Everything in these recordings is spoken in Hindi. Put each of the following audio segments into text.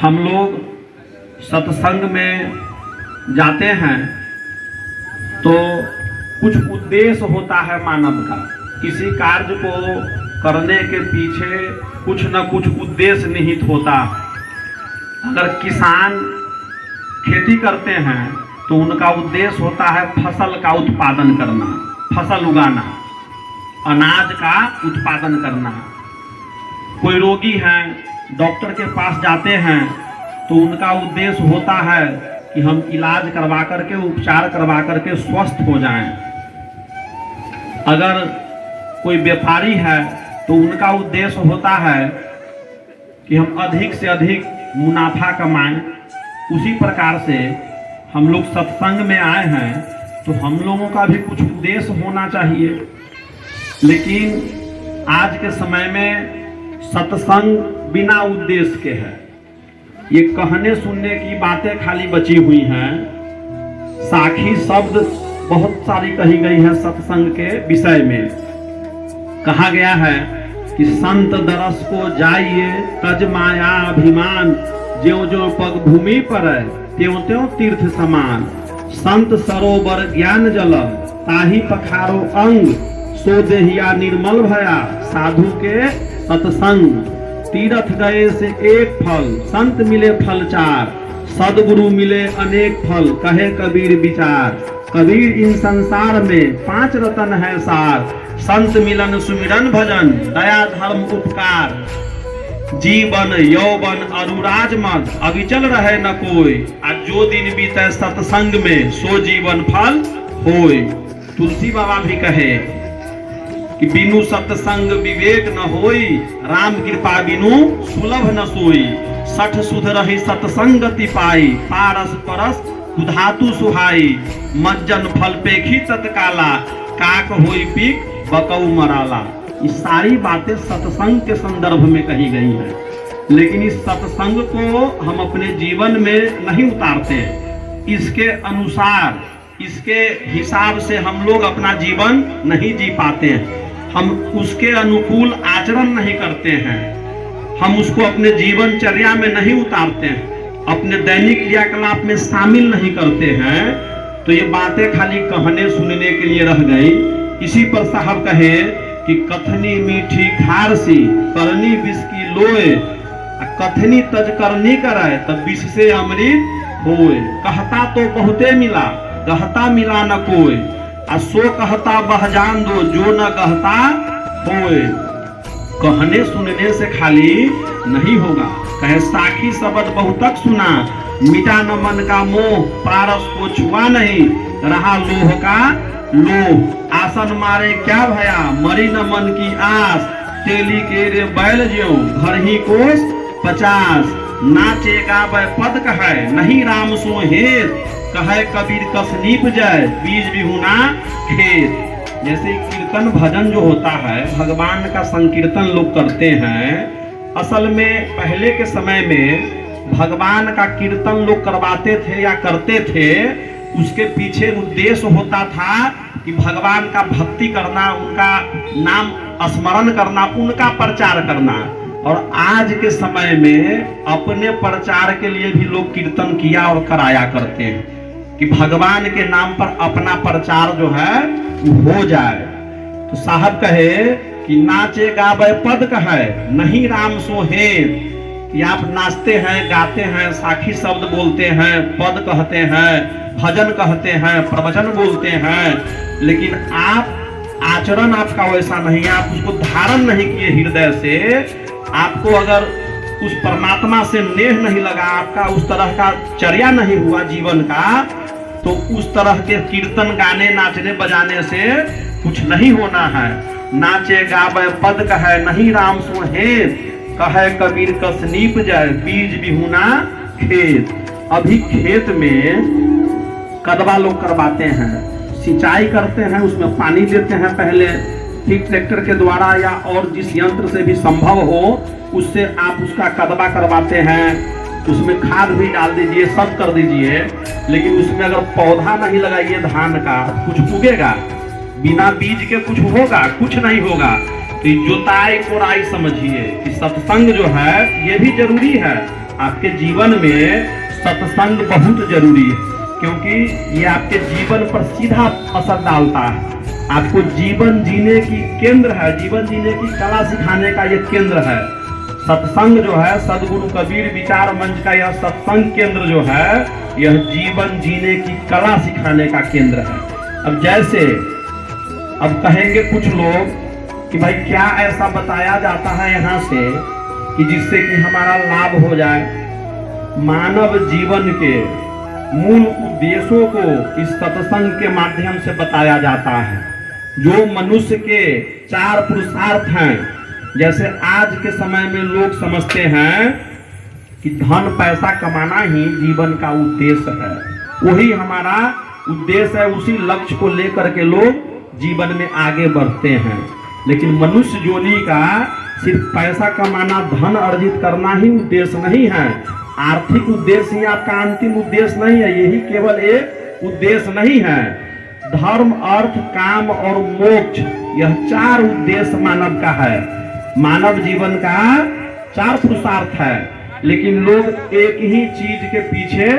हम लोग सत्संग में जाते हैं तो कुछ उद्देश्य होता है मानव का। किसी कार्य को करने के पीछे कुछ न कुछ उद्देश्य निहित होता है। अगर किसान खेती करते हैं तो उनका उद्देश्य होता है फसल का उत्पादन करना, फसल उगाना, अनाज का उत्पादन करना। कोई रोगी हैं, डॉक्टर के पास जाते हैं तो उनका उद्देश्य होता है कि हम इलाज करवा करके, उपचार करवा करके स्वस्थ हो जाएं। अगर कोई व्यापारी है तो उनका उद्देश्य होता है कि हम अधिक से अधिक मुनाफा कमाएं। उसी प्रकार से हम लोग सत्संग में आए हैं तो हम लोगों का भी कुछ उद्देश्य होना चाहिए। लेकिन आज के समय में सत्संग बिना उद्देश्य के है। ये कहने सुनने की बातें खाली बची हुई हैं। साखी शब्द बहुत सारी कही गई है सत्संग के विषय में। कहा गया है कि संत दरस को जाइए तज माया अभिमान, ज्यों ज्यों पग भूमि पर है त्यों त्यों तीर्थ समान। संत सरोवर ज्ञान जल ताही पखारो अंग, सो देहिया निर्मल भया साधु के सत्संग। तीर्थ गए से एक फल, संत मिले फल चार, सदगुरु मिले अनेक फल, कहे कबीर विचार। कबीर इन संसार में पांच रतन है सार, संत मिलन सुमिरन भजन दया धर्म उपकार। जीवन यौवन अरुराज मद अविचल रहे न कोई, आज जो दिन बीते सत्संग में सो जीवन फल होय। तुलसी बाबा भी कहे कि बिनु सत्संग विवेक न होई, राम कृपा बिनु सुलभ न सोई। सठ सुध रही सत्संगति पाई, पारस परस कुधातु सुहाई। मज्जन फल पेखी तत्काला, काक होई पीक बकऊ मराला। ये सारी बातें सत्संग के संदर्भ में कही गई हैं। लेकिन इस सत्संग को हम अपने जीवन में नहीं उतारते। इसके अनुसार, इसके हिसाब से हम लोग अपना जीवन नहीं जी पाते हैं। हम उसके अनुकूल आचरण नहीं करते हैं। हम उसको अपने जीवनचर्या में नहीं उतारते हैं, अपने दैनिक क्रियाकलाप में शामिल नहीं करते हैं। तो ये बातें खाली कहने सुनने के लिए रह गई। इसी पर साहब कहे कि कथनी मीठी खारसी करनी विष की लोए, कथनी तज करनी करे तब विष से अमृत होए। कहता तो बहुते मिला, कहता मिला न कोई, सो कहता बह जान दो जो न कहता होए। कहने सुनने से खाली नहीं होगा। कहे साखी शब्द बहुतक सुना, मिटा न मन का मोह, पारस को छुआ नहीं, रहा लोह का लोह। आसन मारे क्या भया, मरी न मन की आस, तेली के रे बैल ज्यों घर ही कोस 50। नाचेगा वह पद कहे नहीं राम सो हेत, कहे कबीर कसनीप जय बीज बिहुना खेत। जैसे कीर्तन भजन जो होता है, भगवान का संकीर्तन लोग करते हैं। असल में पहले के समय में भगवान का कीर्तन लोग करवाते थे या करते थे, उसके पीछे उद्देश्य होता था कि भगवान का भक्ति करना, उनका नाम स्मरण करना, उनका प्रचार करना। और आज के समय में अपने प्रचार के लिए भी लोग कीर्तन किया और कराया करते हैं कि भगवान के नाम पर अपना प्रचार जो है हो जाए। तो साहब कहे कि नाचे गावे पद कहे नहीं राम सो हेत, कि आप नाचते हैं, गाते हैं, साखी शब्द बोलते हैं, पद कहते हैं, भजन कहते हैं, प्रवचन बोलते हैं, लेकिन आप आचरण आपका वैसा नहीं है। आप उसको धारण नहीं किए हृदय से। आपको अगर उस परमात्मा से नेह नहीं लगा, आपका उस तरह का चर्या नहीं हुआ जीवन का, तो उस तरह के कीर्तन गाने, नाचने बजाने से कुछ नहीं होना है। नाचे गावे पद कहे नहीं राम सो हेत, कहे कबीर कसनीप जय बीज बिहुना खेत। अभी खेत में कदवा लोग करवाते हैं, सिंचाई करते हैं, उसमें पानी देते हैं पहले, ठीक ट्रैक्टर के द्वारा या और जिस यंत्र से भी संभव हो उससे आप उसका कदवा करवाते हैं। उसमें खाद भी डाल दीजिए, सब कर दीजिए, लेकिन उसमें अगर पौधा नहीं लगाइए धान का, कुछ उगेगा? बिना बीज के कुछ होगा? कुछ नहीं होगा। तो जोताई कोराई समझिए कि सत्संग जो है ये भी जरूरी है। आपके जीवन में सत्संग बहुत जरूरी है, क्योंकि ये आपके जीवन पर सीधा असर डालता है। आपको जीवन जीने की केंद्र है, जीवन जीने की कला सिखाने का ये केंद्र है। सत्संग जो है, सदगुरु कबीर विचार मंच का यह सत्संग केंद्र जो है, यह जीवन जीने की कला सिखाने का केंद्र है। अब जैसे अब कहेंगे कुछ लोग कि भाई क्या ऐसा बताया जाता है यहाँ से कि जिससे कि हमारा लाभ हो जाए। मानव जीवन के मूल उद्देश्यों को इस सत्संग के माध्यम से बताया जाता है। जो मनुष्य के 4 पुरुषार्थ हैं, जैसे आज के समय में लोग समझते हैं कि धन पैसा कमाना ही जीवन का उद्देश्य है, वही हमारा उद्देश्य है, उसी लक्ष्य को लेकर के लोग जीवन में आगे बढ़ते हैं। लेकिन मनुष्य जोनी का सिर्फ पैसा कमाना, धन अर्जित करना ही उद्देश्य नहीं है। आर्थिक उद्देश्य ही आपका अंतिम उद्देश्य नहीं है, यही केवल एक उद्देश्य नहीं है। धर्म, अर्थ, काम और मोक्ष, यह 4 उद्देश्य मानव का है। मानव जीवन का 4 पुरुषार्थ है, लेकिन लोग एक ही चीज के पीछे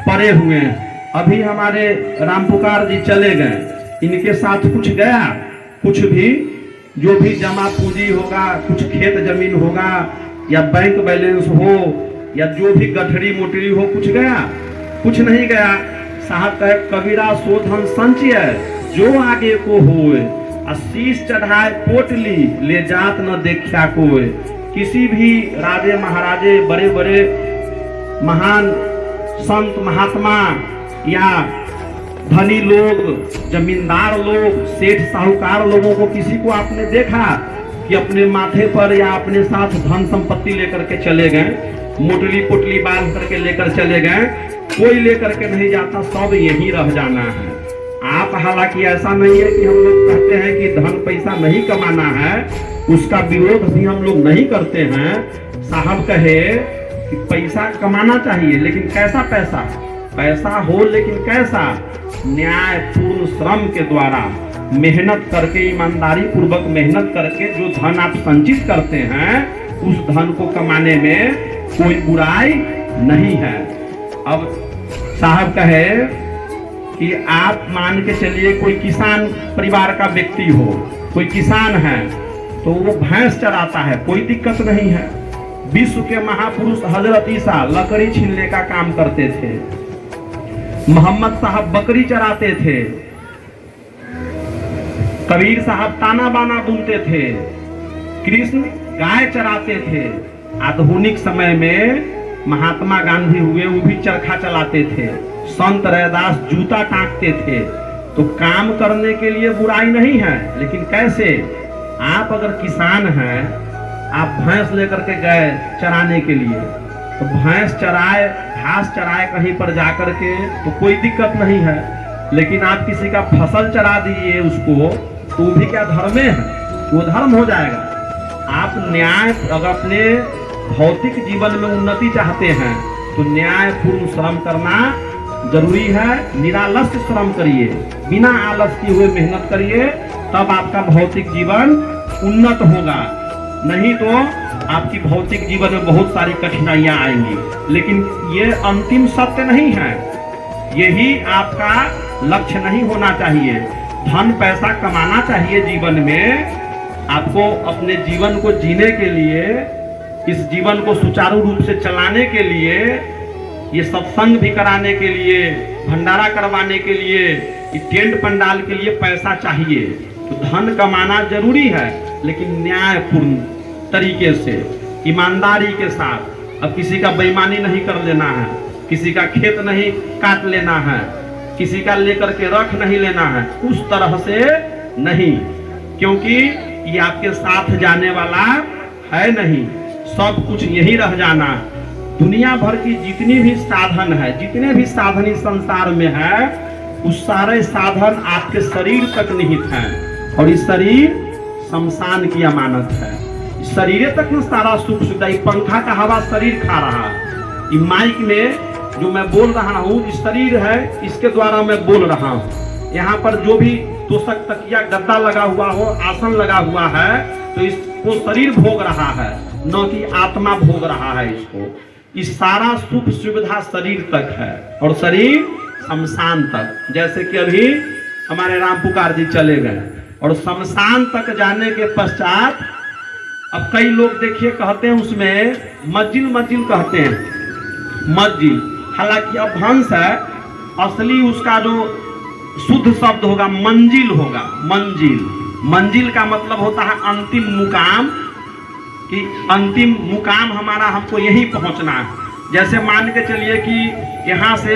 पड़े हुए हैं। अभी हमारे रामपुकार जी चले गए, इनके साथ कुछ गया, कुछ भी जो भी जमा पूंजी होगा, कुछ खेत जमीन होगा या बैंक बैलेंस हो या जो भी गठरी मोटरी हो, कुछ गया, कुछ नहीं गया। साहब कहे कबीरा सो धन संचय जो आगे को होए, शीश चढ़ाए पोटली ले जात न देखा कोई। किसी भी राजे महाराजे, बड़े बड़े महान संत महात्मा या धनी लोग, जमींदार लोग, सेठ साहूकार लोगों को किसी को आपने देखा कि अपने माथे पर या अपने साथ धन संपत्ति लेकर के चले गए, मोटली पोटली बांध करके लेकर चले गए? कोई लेकर के नहीं जाता, सब यहीं रह जाना है। आप हालांकि ऐसा नहीं है कि हम लोग कहते हैं कि धन पैसा नहीं कमाना है, उसका विरोध भी हम लोग नहीं करते हैं। साहब कहे कि पैसा कमाना चाहिए, लेकिन कैसा पैसा? पैसा हो लेकिन कैसा? न्यायपूर्ण श्रम के द्वारा, मेहनत करके, ईमानदारी पूर्वक मेहनत करके जो धन आप संचित करते हैं, उस धन को कमाने में कोई बुराई नहीं है। अब साहब कहे कि आप मान के चलिए कोई किसान परिवार का व्यक्ति हो, कोई किसान है, तो वो भैंस चराता है, कोई दिक्कत नहीं है। विश्व के महापुरुष हजरत ईसा लकड़ी छीलने का काम करते थे, मोहम्मद साहब बकरी चराते थे, कबीर साहब ताना बाना बुनते थे, कृष्ण गाय चराते थे। आधुनिक समय में महात्मा गांधी हुए, वो भी चरखा चलाते थे, संत रैदास जूता टांगते थे। तो काम करने के लिए बुराई नहीं है, लेकिन कैसे? आप अगर किसान हैं, आप भैंस लेकर के गए चराने के लिए, तो भैंस चराए, घास चराए कहीं पर जाकर के, तो कोई दिक्कत नहीं है। लेकिन आप किसी का फसल चरा दीजिए उसको, तो वो भी क्या धर्म है? वो धर्म हो जाएगा। आप न्याय, अगर अपने भौतिक जीवन में उन्नति चाहते हैं तो न्यायपूर्ण श्रम करना जरूरी है। निरालस्य श्रम करिए, बिना आलस किए हुए मेहनत करिए, तब आपका भौतिक जीवन उन्नत होगा। नहीं तो आपकी भौतिक जीवन में बहुत सारी कठिनाइयां आएंगी। लेकिन ये अंतिम सत्य नहीं है, यही आपका लक्ष्य नहीं होना चाहिए। धन पैसा कमाना चाहिए जीवन में। आपको अपने जीवन को जीने के लिए, इस जीवन को सुचारू रूप से चलाने के लिए, ये सत्संग भी कराने के लिए, भंडारा करवाने के लिए, टेंट पंडाल के लिए पैसा चाहिए। तो धन कमाना जरूरी है, लेकिन न्यायपूर्ण तरीके से, ईमानदारी के साथ। अब किसी का बेईमानी नहीं कर लेना है, किसी का खेत नहीं काट लेना है, किसी का लेकर के रख नहीं लेना है, उस तरह से नहीं, क्योंकि ये आपके साथ जाने वाला है नहीं, सब कुछ यही रह जाना। दुनिया भर की जितनी भी साधन है, जितने भी साधन इस संसार में है, उस सारे साधन आपके शरीर तक निहित हैं, और इस शरीर शमशान की अमानत है। शरीर तक में सारा सुख सुविधा, पंखा का हवा शरीर खा रहा है। माइक में जो मैं बोल रहा हूँ, इस शरीर है, इसके द्वारा मैं बोल रहा हूँ। यहाँ पर जो भी तोशक तकिया गद्दा लगा हुआ हो, आसन लगा हुआ है, तो इसको शरीर भोग रहा है, न कि आत्मा भोग रहा है इसको। इस सारा सुख सुविधा शरीर तक है और शरीर शमशान तक। जैसे कि अभी हमारे राम पुकार जी चले गए और शमशान तक जाने के पश्चात अब कई लोग देखिए कहते हैं उसमें मंजिल मंजिल कहते हैं, मंजिल, हालांकि अपभ्रंश है। असली उसका जो शुद्ध शब्द होगा मंजिल होगा। मंजिल, मंजिल का मतलब होता है अंतिम मुकाम, कि अंतिम मुकाम हमारा, हमको यहीं पहुंचना है। जैसे मान के चलिए कि यहाँ से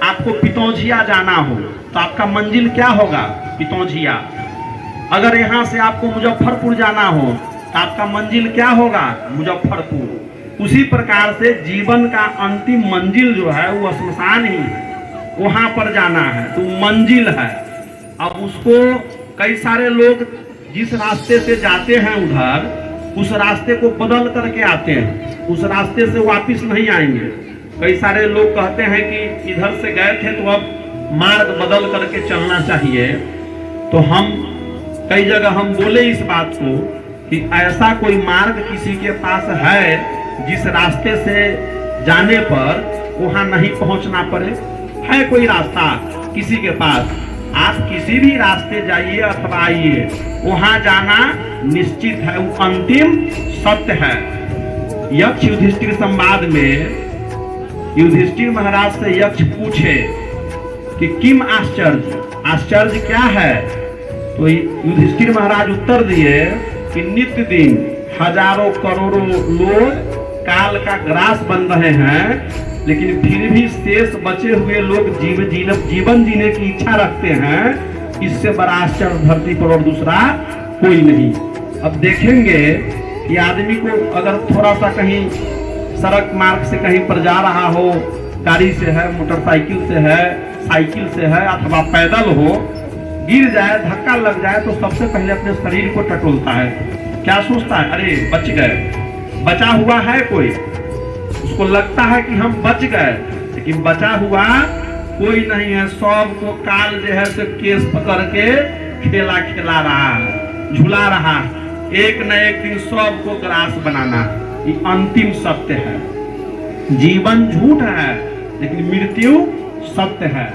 आपको पितौंझिया जाना हो तो आपका मंजिल क्या होगा? पितौंझिया। अगर यहाँ से आपको मुजफ्फरपुर जाना हो तो आपका मंजिल क्या होगा? मुजफ्फरपुर। उसी प्रकार से जीवन का अंतिम मंजिल जो है वो श्मशान ही, वहां पर जाना है तो मंजिल है। अब उसको कई सारे लोग जिस रास्ते से जाते हैं उधर, उस रास्ते को बदल करके आते हैं, उस रास्ते से वापस नहीं आएंगे। कई सारे लोग कहते हैं कि इधर से गए थे तो अब मार्ग बदल करके चलना चाहिए। तो हम कई जगह हम बोले इस बात को कि ऐसा कोई मार्ग किसी के पास है जिस रास्ते से जाने पर वहां नहीं पहुंचना पड़े? है कोई रास्ता किसी के पास? आप किसी भी रास्ते जाइए अथवा आइए, वहां जाना निश्चित है, वो अंतिम सत्य है। यक्ष युधिष्ठिर संवाद में युधिष्ठिर महाराज से यक्ष पूछे कि किम आश्चर्य, आश्चर्य क्या है? तो युधिष्ठिर महाराज उत्तर दिए कि नित्य दिन हजारों करोड़ों लोग काल का ग्रास बन रहे हैं, लेकिन फिर भी शेष बचे हुए लोग जीवन जीने की इच्छा रखते हैं। इससे बड़ा आश्चर्य धरती पर और दूसरा कोई नहीं। अब देखेंगे कि आदमी को अगर थोड़ा सा कहीं सड़क मार्ग से कहीं पर जा रहा हो, गाड़ी से है, मोटरसाइकिल से है, साइकिल से है अथवा पैदल हो, गिर जाए, धक्का लग जाए तो सबसे पहले अपने शरीर को टटोलता है। क्या सोचता है? अरे बच गए, बचा हुआ है कोई। उसको लगता है कि हम बच गए, लेकिन बचा हुआ कोई नहीं है। सबको काल जो है से केस पकड़ के खेला खिला रहा है, झुला रहा है। एक न एक दिन सबको ग्रास बनाना, ये अंतिम सत्य है। जीवन झूठ है लेकिन मृत्यु सत्य है।